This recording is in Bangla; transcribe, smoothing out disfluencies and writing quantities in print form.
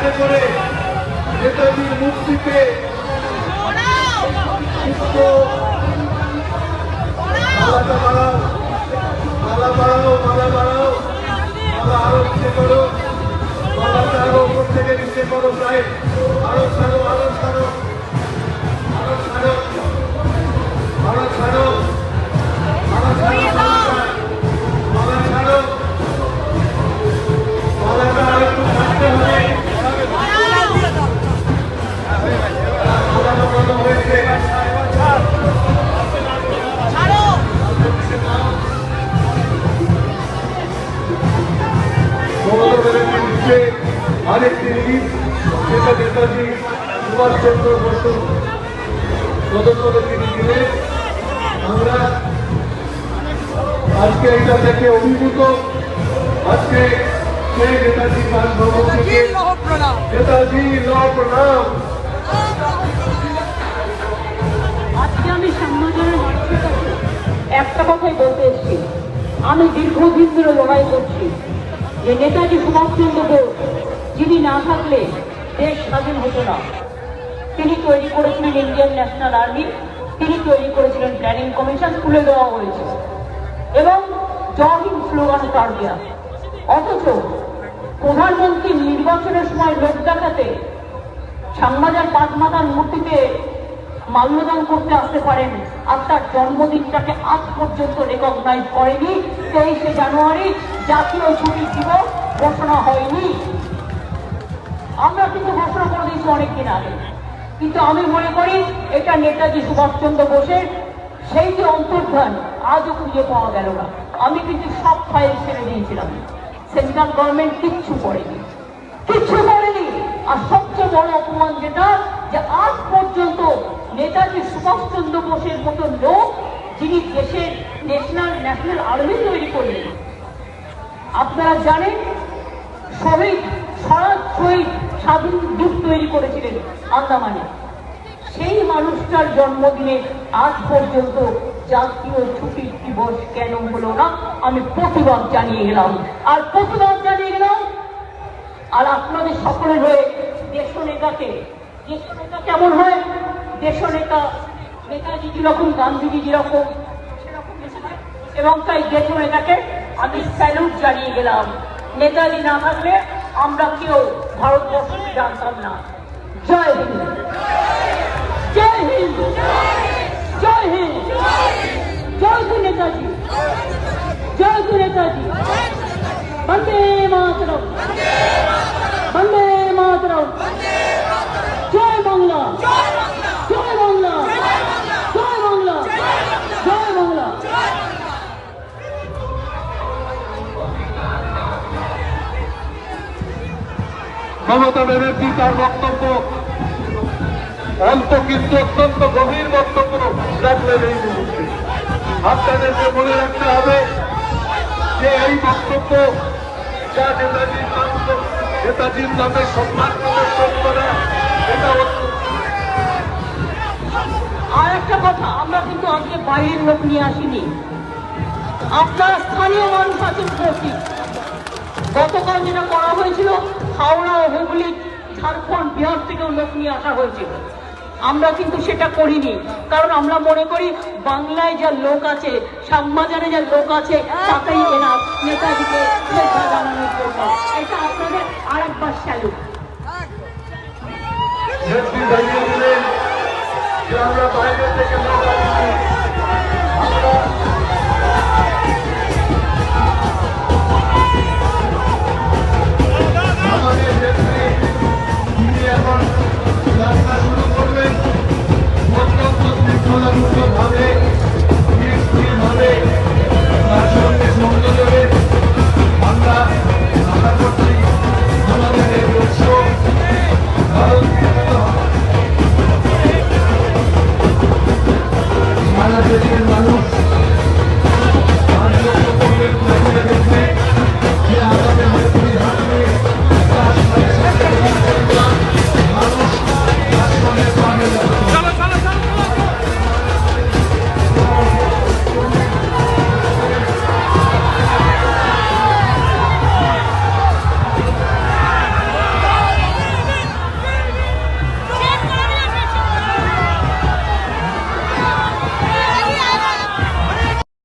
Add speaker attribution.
Speaker 1: যাতে করে নেতাজির মুক্তিতে মালাটা বাড়াও, মালা বাড়াও, মালা বাড়াও, মালা আরো নিচে করো, মালাটা আরো উপর থেকে নিচে করো, প্রায় আরো ছাড়ো, আরো ছাড়ো, আরো ছাড়ো, আরো ছাড়ো, আরো ছাড়ো, মালা ছাড়ো, মালাটা আর একটু ছাড়তে হবে। মালাটা বন্ধ হয়েছে, আরেকটি জিনিস যেটা নেতাজি সুভাষচন্দ্র বসু প্রদত্ত তিনি দিলেন, আমরা আজকে এটা থেকে অভিভূত। আজকে সেই নেতাজি বাসভবন থেকে নেতাজি লহ প্রণাম।
Speaker 2: আজকে আমি সাম্যজনের মানুষের কাছে একটা কথাই বলতে এসেছি, আমি দীর্ঘদিন ধরে লড়াই করছি যে নেতাজি সুভাষচন্দ্র বোস যিনি না থাকলে দেশ স্বাধীন হতো না। তিনি তৈরি করেছিলেন ইন্ডিয়ান ন্যাশনাল আর্মি, তিনি তৈরি করেছিলেন প্ল্যানিং কমিশন, খুলে দেওয়া হয়েছে এবং জয় হিন্দ স্লোগান তার দেওয়া। অথচ প্রধানমন্ত্রী নির্বাচনের সময় লোক দেখাতে শ্যামবাজার পাঁচমাতার মূর্তিতে মাল্যদান করতে আসতে পারেন, আর তার জন্মদিনটাকে আজ পর্যন্ত রেকগনাইজ করেনি। 23শে জানুয়ারি জাতীয় ছুটির দিবস ঘোষণা হয়নি। আমরা কিন্তু ঘোষণা করে দিয়েছি অনেকদিন আগে, কিন্তু আমি মনে করি এটা নেতাজি সুভাষচন্দ্র বোসের সেই যে অন্তর্ধান আজও খুঁজে পাওয়া গেল না। আমি কিন্তু সব ফাইল ছেড়ে দিয়েছিলাম, সেন্ট্রাল গভর্নমেন্ট কিচ্ছু করেনি, কিচ্ছু করেনি। আর সবচেয়ে বড় অপমান যেটা, যে আজ পর্যন্ত নেতাজি সুভাষচন্দ্র বোসের মতো লোক যিনি দেশের ন্যাশনাল আর্মি তৈরি করলেন। আপনারা জানেন শহীদ স্বরাজ শহীদ স্বাধীন দ্বীপ তৈরি করেছিলেন আন্দামানে। সেই মানুষটার জন্মদিনে আজ পর্যন্ত জাতীয় ছুটির দিবস কেন হলো না, আমি প্রতিবাদ জানিয়ে গেলাম। আর প্রতিবাদ জানিয়ে গেলাম আর আপনাদের সকলের হয়ে দেশনেতাকে, দেশনেতা কেমন হয়, দেশনেতা নেতাজি যেরকম, গান্ধীজি যেরকম, সেরকম এবং তাই দেশনেতাকে আমি স্যালুট জানিয়ে গেলাম। নেতাজি না থাকলে আমরা কেউ ভারতবর্ষকে জানতাম না। জয় হিন্দ, জয় হিন্দ, জয় হিন্দ, জয় গু নেতাজি, জয় গু নেতাজি। বন্দে মাতরম, বন্দে মাতরম, জয় বাংলা, জয় বাংলা, জয় বাংলা, জয় বাংলা।
Speaker 1: মমতা ব্যানার্জি তার বক্তব্য অল্প কিন্তু অত্যন্ত গভীর বক্তব্য রাখলেন এই মুহূর্তে। আপনাদেরকে মনে রাখতে হবে যে এই বক্তব্য যা নেতাজির নামে সম্মান প্রদর্শন করা, এটা
Speaker 2: আর একটা কথা, আমরা কিন্তু আজকে বাইরের লোক নিয়ে আসিনি, আপনারা স্থানীয় মানুষ আছেন উপস্থিত। গতকাল যেটা করা হয়েছিল, হাওড়া, হুগলি, ঝাড়খণ্ড, বিহার থেকেও লোক নিয়ে আসা হয়েছিল। আমরা কিন্তু সেটা করিনি, কারণ আমরা মনে করি বাংলায় যা লোক আছে, শ্যামবাজারে যা লোক আছে, তাতেই এনাফ নেতাজিকে শ্রদ্ধা জানানোর জন্য। এটা আপনাদের আরেকবার স্যালুট।
Speaker 1: আমরা বাইরে থেকে আমাদের নেত্রী তিনি এখন যাত্রা শুরু করবেন অত্যন্ত শৃঙ্খলাবদ্ধভাবে।